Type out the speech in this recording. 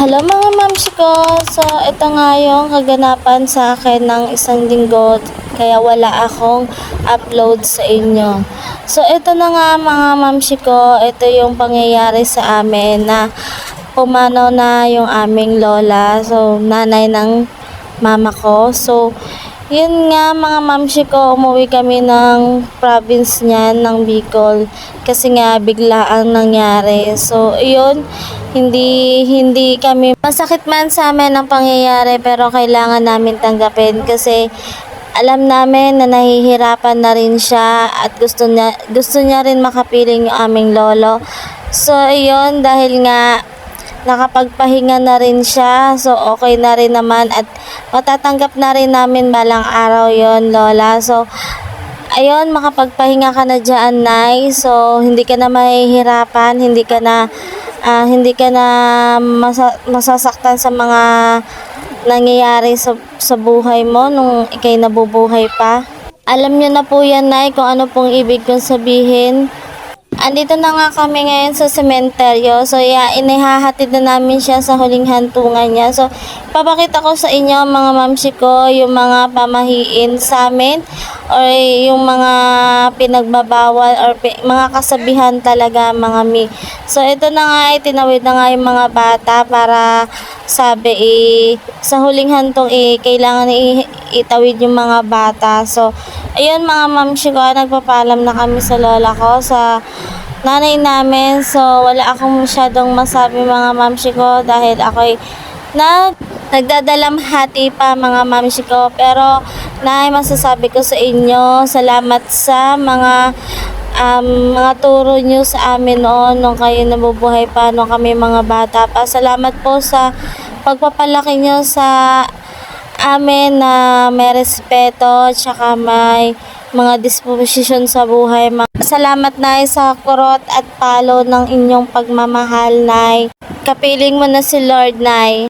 Hello mga mams ko. So, ito nga yung kaganapan sa akin ng isang linggo. Kaya wala akong upload sa inyo. So, ito na nga mga mams ko. Ito yung pangyayari sa amin na pumanaw na yung aming lola. So, nanay ng mama ko. So, yun nga mga mamsi ko, umuwi kami ng province niyan, ng Bicol. Kasi nga bigla ang nangyari. So, yun, hindi kami, masakit man sa amin ang pangyayari pero kailangan namin tanggapin kasi alam namin na nahihirapan na rin siya at gusto niya rin makapiling yung aming lolo. So, yun, dahil nga nakapagpahinga na rin siya. So, okay na rin naman at matatanggap na rin namin balang araw yon lola. So, ayun, makapagpahinga ka na dyan, Nay. So, hindi ka na mahihirapan, hindi ka na masasaktan sa mga nangyayari sa buhay mo nung ikay nabubuhay pa. Alam niyo na po yan, Nay, kung ano pong ibig kong sabihin. Andito na nga kami ngayon sa sementeryo. So, inihahatid na namin siya sa huling hantungan niya. So, papakita ko sa inyo mga mamsi ko yung mga pamahiin sa amin or yung mga pinagbabawal or mga kasabihan talaga mga mi. So, ito na nga, itinawid na nga yung mga bata para sabi sa huling hantong kailangan itawid yung mga bata. So, ayun mga mamsi ko, nagpapaalam na kami sa lola ko, sa nanay namin. So, wala akong masyadong masabi mga mamsi ko dahil ako'y nagdadalamhati pa mga mamsi ko. Pero, masasabi ko sa inyo, salamat sa mga turo nyo sa amin noon nung kayo nabubuhay pa, nung kami mga bata pa. Salamat po sa pagpapalaki nyo sa amin na may respeto tsaka may mga disposisyon sa buhay. Salamat, Nay, sa kurot at palo ng inyong pagmamahal, Nay. Kapiling mo na si Lord, Nay.